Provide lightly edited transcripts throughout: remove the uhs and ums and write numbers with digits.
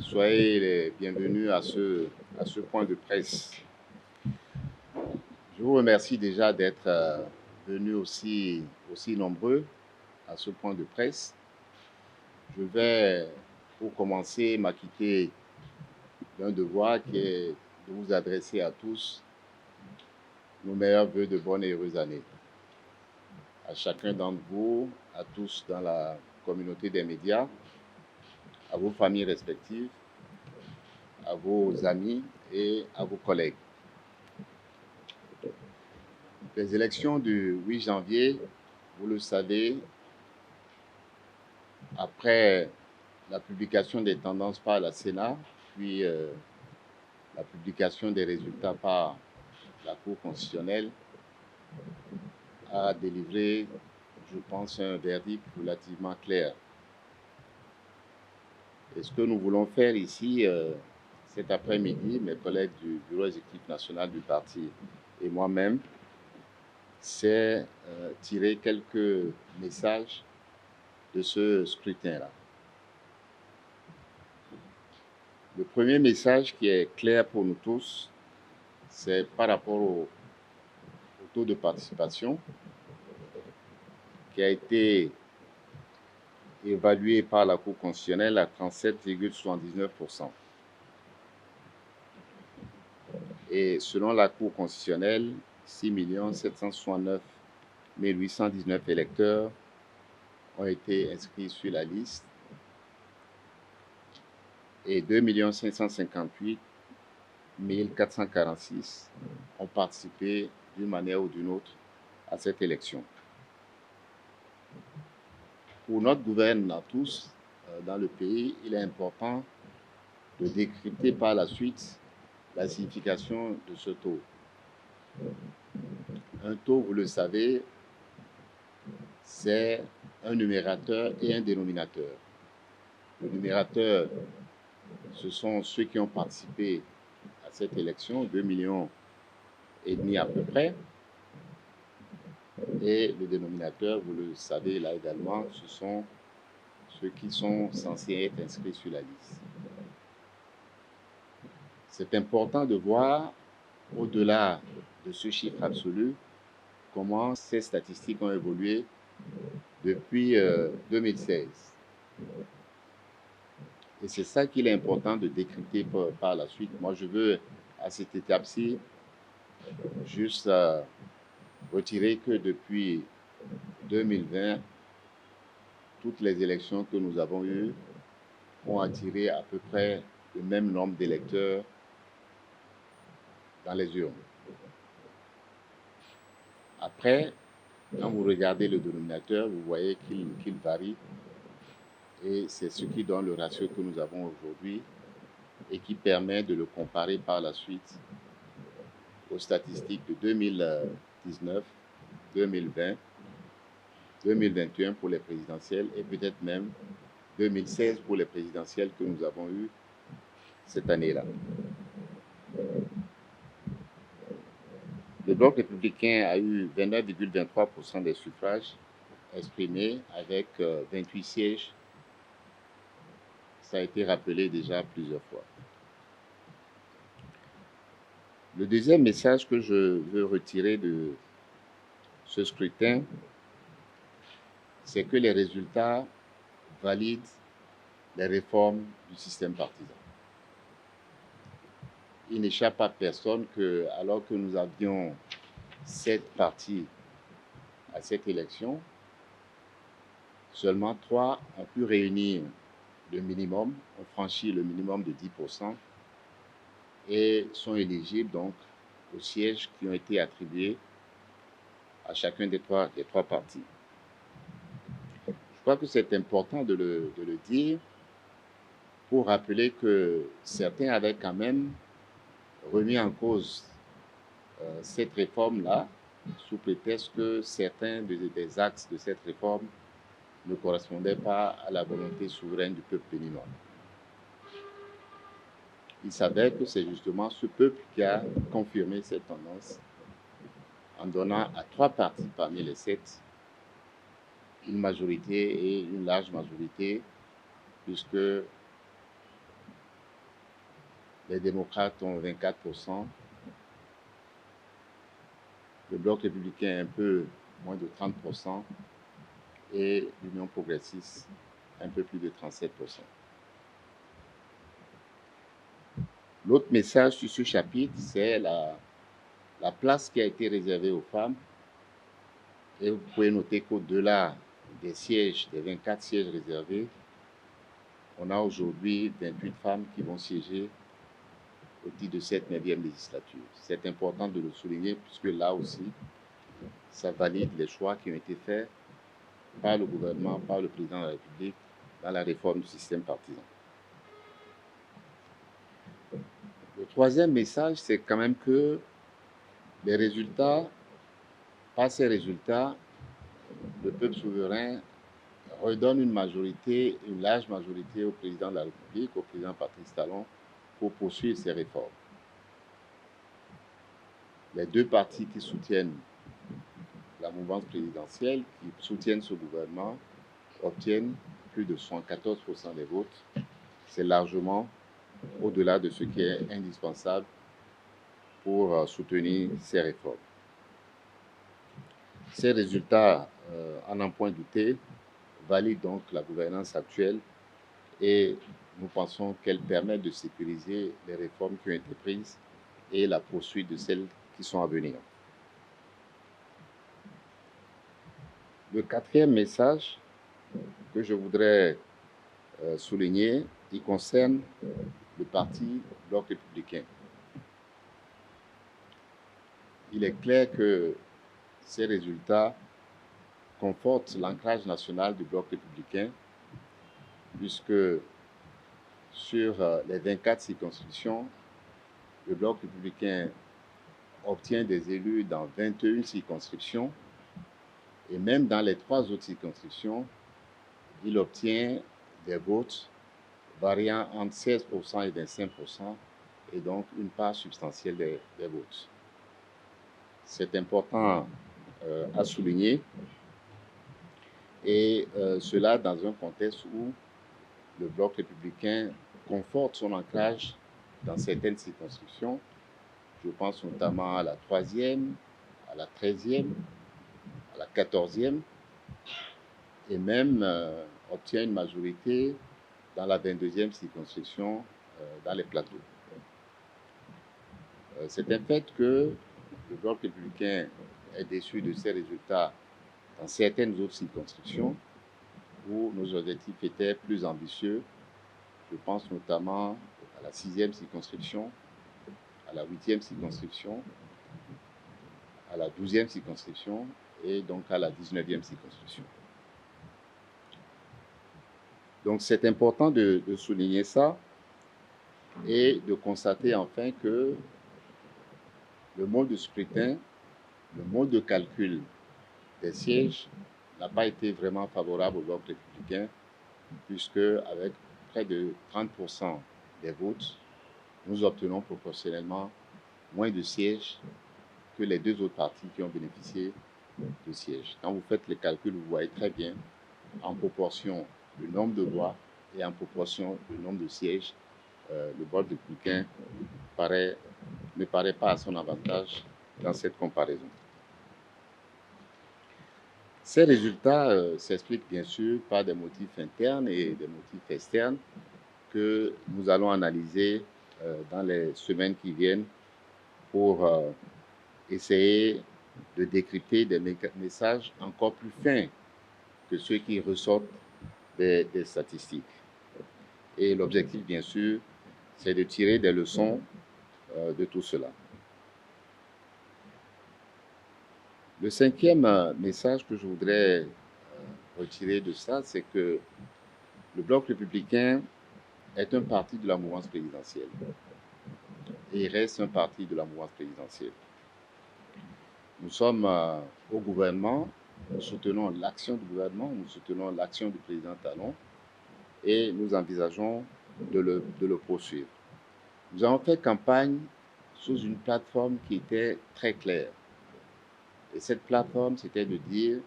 Soyez les bienvenus à ce point de presse. Je vous remercie déjà d'être venus aussi nombreux à ce point de presse. Je vais, pour commencer, m'acquitter d'un devoir qui est de vous adresser à tous nos meilleurs vœux de bonne et heureuse année. À chacun d'entre vous, à tous dans la communauté des médias, à vos familles respectives, à vos amis et à vos collègues. Les élections du 8 janvier, vous le savez, après la publication des tendances par la Sénat, puis la publication des résultats par la Cour constitutionnelle, a délivré, je pense, un verdict relativement clair. Et ce que nous voulons faire ici, cet après-midi, mes collègues du bureau exécutif national du parti et moi-même, c'est tirer quelques messages de ce scrutin-là. Le premier message qui est clair pour nous tous, c'est par rapport au taux de participation qui a été évalué par la Cour constitutionnelle à 37,79%. Et selon la Cour constitutionnelle, 6 769 819 électeurs ont été inscrits sur la liste et 2 558 446 ont participé d'une manière ou d'une autre à cette élection. Pour notre gouvernement à tous, dans le pays, il est important de décrypter par la suite la signification de ce taux. Un taux, vous le savez, c'est un numérateur et un dénominateur. Le numérateur, ce sont ceux qui ont participé à cette élection, 2,5 millions à peu près. Et le dénominateur, vous le savez là également, ce sont ceux qui sont censés être inscrits sur la liste. C'est important de voir, au-delà de ce chiffre absolu, comment ces statistiques ont évolué depuis 2016. Et c'est ça qu'il est important de décrypter par la suite. Moi, je veux, à cette étape-ci, juste retirer que depuis 2020, toutes les élections que nous avons eues ont attiré à peu près le même nombre d'électeurs dans les urnes. Après, quand vous regardez le dénominateur, vous voyez qu'il varie. Et c'est ce qui donne le ratio que nous avons aujourd'hui et qui permet de le comparer par la suite aux statistiques de 2019, 2020, 2021 pour les présidentielles et peut-être même 2016 pour les présidentielles que nous avons eues cette année-là. Le Bloc républicain a eu 29,23% des suffrages exprimés avec 28 sièges. Ça a été rappelé déjà plusieurs fois. Le deuxième message que je veux retirer de ce scrutin, c'est que les résultats valident les réformes du système partisan. Il n'échappe à personne que, alors que nous avions 7 partis à cette élection, seulement 3 ont pu réunir le minimum, ont franchi le minimum de 10% et sont éligibles donc aux sièges qui ont été attribués à chacun des trois partis. Je crois que c'est important de le dire pour rappeler que certains avaient quand même remis en cause cette réforme-là sous prétexte que certains des axes de cette réforme ne correspondaient pas à la volonté souveraine du peuple béninois. Il s'avère que c'est justement ce peuple qui a confirmé cette tendance en donnant à 3 partis parmi les 7 une majorité et une large majorité, puisque les démocrates ont 24%, le bloc républicain un peu moins de 30% et l'Union progressiste un peu plus de 37%. L'autre message sur ce chapitre, c'est la place qui a été réservée aux femmes. Et vous pouvez noter qu'au-delà des sièges, des 24 sièges réservés, on a aujourd'hui 28 femmes qui vont siéger au titre de cette 9e législature. C'est important de le souligner puisque là aussi, ça valide les choix qui ont été faits par le gouvernement, par le président de la République dans la réforme du système partisan. Le troisième message, c'est quand même que les résultats, par ces résultats, le peuple souverain redonne une majorité, une large majorité au président de la République, au président Patrice Talon, pour poursuivre ces réformes. Les deux partis qui soutiennent la mouvance présidentielle, qui soutiennent ce gouvernement, obtiennent plus de 74% des votes. C'est largement au-delà de ce qui est indispensable pour soutenir ces réformes. Ces résultats, à n'en point douter, valident donc la gouvernance actuelle et nous pensons qu'elle permet de sécuriser les réformes qui ont été prises et la poursuite de celles qui sont à venir. Le quatrième message que je voudrais souligner, il concerne le parti Bloc républicain. Il est clair que ces résultats confortent l'ancrage national du Bloc républicain, puisque sur les 24 circonscriptions, le Bloc républicain obtient des élus dans 21 circonscriptions, et même dans les 3 autres circonscriptions, il obtient des votes variant entre 16% et 25%, et donc une part substantielle des votes. C'est important à souligner, et cela dans un contexte où le Bloc républicain conforte son ancrage dans certaines circonscriptions. Je pense notamment à la 3e, à la 13e, à la 14e, et même obtient une majorité dans la 22e circonscription dans les plateaux. C'est un fait que le Bloc républicain est déçu de ces résultats dans certaines autres circonscriptions où nos objectifs étaient plus ambitieux. Je pense notamment à la 6e circonscription, à la 8e circonscription, à la 12e circonscription et donc à la 19e circonscription. Donc c'est important de souligner ça et de constater enfin que le mode de scrutin, le mode de calcul des sièges n'a pas été vraiment favorable au Bloc républicain, puisque avec près de 30% des votes, nous obtenons proportionnellement moins de sièges que les 2 autres partis qui ont bénéficié de sièges. Quand vous faites les calculs, vous voyez très bien, en proportion le nombre de voix et en proportion le nombre de sièges, le Bloc républicain ne paraît pas à son avantage dans cette comparaison. Ces résultats s'expliquent bien sûr par des motifs internes et des motifs externes que nous allons analyser dans les semaines qui viennent pour essayer de décrypter des messages encore plus fins que ceux qui ressortent des statistiques. Et l'objectif, bien sûr, c'est de tirer des leçons de tout cela. Le cinquième message que je voudrais retirer de ça, c'est que le Bloc républicain est un parti de la mouvance présidentielle et il reste un parti de la mouvance présidentielle. Nous sommes au gouvernement, nous soutenons l'action du gouvernement, nous soutenons l'action du président Talon et nous envisageons de le poursuivre. Nous avons fait campagne sous une plateforme qui était très claire. Et cette plateforme, c'était de dire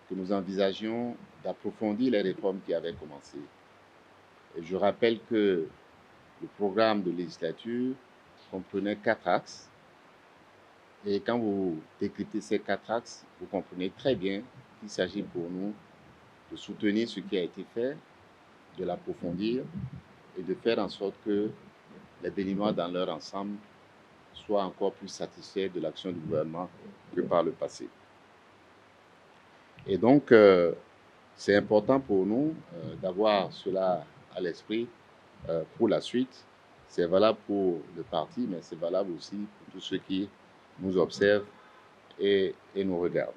que nous envisagions d'approfondir les réformes qui avaient commencé. Et je rappelle que Le programme de législature comprenait 4 axes. Et quand vous décryptez ces 4 axes, vous comprenez très bien qu'il s'agit pour nous de soutenir ce qui a été fait, de l'approfondir et de faire en sorte que les Béninois dans leur ensemble soient encore plus satisfaits de l'action du gouvernement que par le passé. Et donc, c'est important pour nous d'avoir cela à l'esprit pour la suite. C'est valable pour le parti, mais c'est valable aussi pour tous ceux qui nous observent et nous regardent.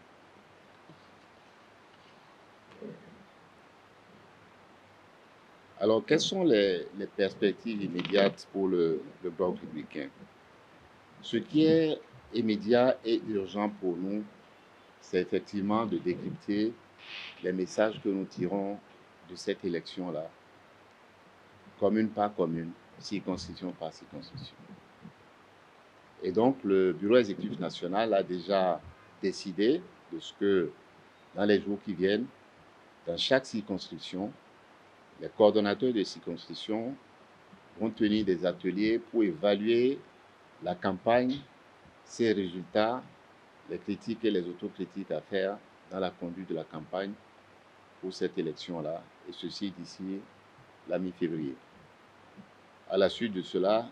Alors, quelles sont les perspectives immédiates pour le Bloc républicain? Ce qui est immédiat et urgent pour nous, c'est effectivement de décrypter les messages que nous tirons de cette élection-là, commune par commune, circonscription par circonscription. Et donc, le Bureau exécutif national a déjà décidé de ce que, dans les jours qui viennent, dans chaque circonscription, les coordonnateurs de circonscription vont tenir des ateliers pour évaluer la campagne, ses résultats, les critiques et les autocritiques à faire dans la conduite de la campagne pour cette élection-là, et ceci d'ici la mi-février. À la suite de cela,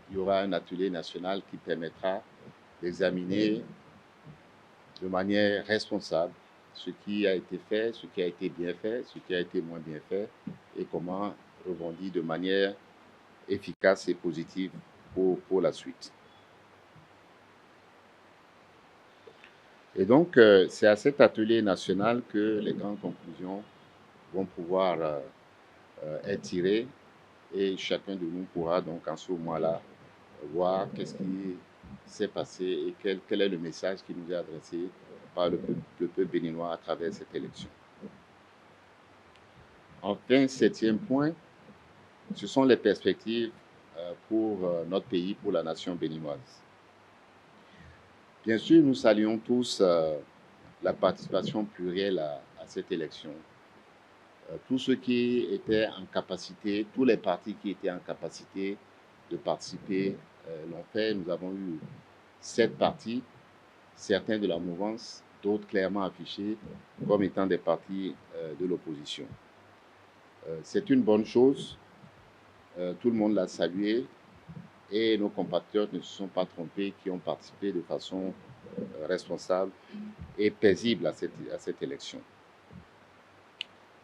il y aura un atelier national qui permettra d'examiner de manière responsable ce qui a été fait, ce qui a été bien fait, ce qui a été moins bien fait, et comment rebondir de manière efficace et positive pour la suite. Et donc, c'est à cet atelier national que les grandes conclusions vont pouvoir être tirées, et chacun de nous pourra donc en ce moment-là voir qu'est-ce qui s'est passé et quel est le message qui nous est adressé par le peuple béninois à travers cette élection. Enfin, 7e point, ce sont les perspectives pour notre pays, pour la nation béninoise. Bien sûr, nous saluons tous la participation plurielle à cette élection. Tous ceux qui étaient en capacité, tous les partis qui étaient en capacité de participer l'ont fait. Nous avons eu 7 partis, certains de la mouvance, d'autres clairement affichés comme étant des partis de l'opposition. C'est une bonne chose, tout le monde l'a salué, et nos compatriotes ne se sont pas trompés, qui ont participé de façon responsable et paisible à cette élection.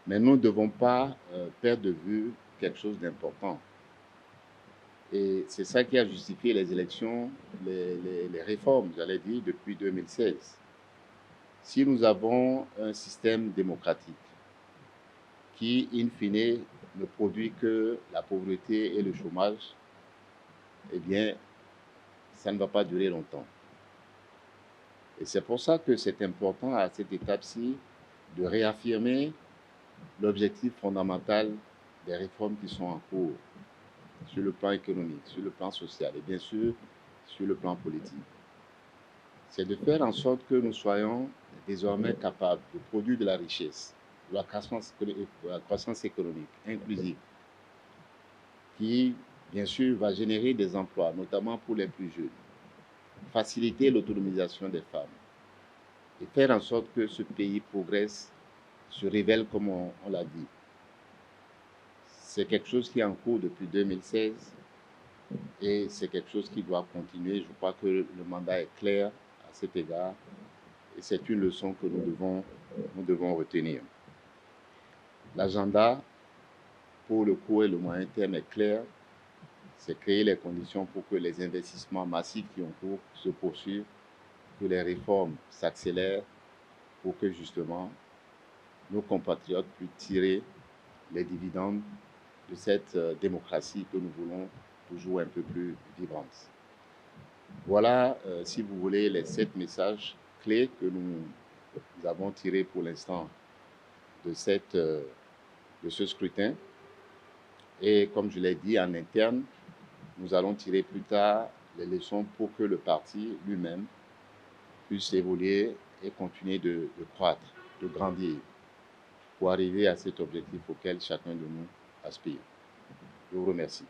Mais nous ne devons pas perdre de vue quelque chose d'important. Et c'est ça qui a justifié les élections, les réformes, j'allais dire, depuis 2016. Si nous avons un système démocratique qui, in fine, ne produit que la pauvreté et le chômage, eh bien, ça ne va pas durer longtemps. Et c'est pour ça que c'est important à cette étape-ci de réaffirmer l'objectif fondamental des réformes qui sont en cours sur le plan économique, sur le plan social et bien sûr sur le plan politique. C'est de faire en sorte que nous soyons désormais capables de produire de la richesse, de la croissance économique inclusive, qui, bien sûr, va générer des emplois, notamment pour les plus jeunes, faciliter l'autonomisation des femmes et faire en sorte que ce pays progresse, se révèle comme on l'a dit. C'est quelque chose qui est en cours depuis 2016 et c'est quelque chose qui doit continuer. Je crois que le mandat est clair à cet égard et c'est une leçon que nous devons retenir. L'agenda pour le court et le moyen terme est clair. C'est créer les conditions pour que les investissements massifs qui ont cours se poursuivent, que les réformes s'accélèrent pour que justement nos compatriotes puissent tirer les dividendes de cette démocratie que nous voulons toujours un peu plus vibrante. Voilà, si vous voulez, les 7 messages clés que nous avons tirés pour l'instant de ce scrutin. Et comme je l'ai dit, en interne, nous allons tirer plus tard les leçons pour que le parti lui-même puisse évoluer et continuer de croître, de grandir, pour arriver à cet objectif auquel chacun de nous aspire. Je vous remercie.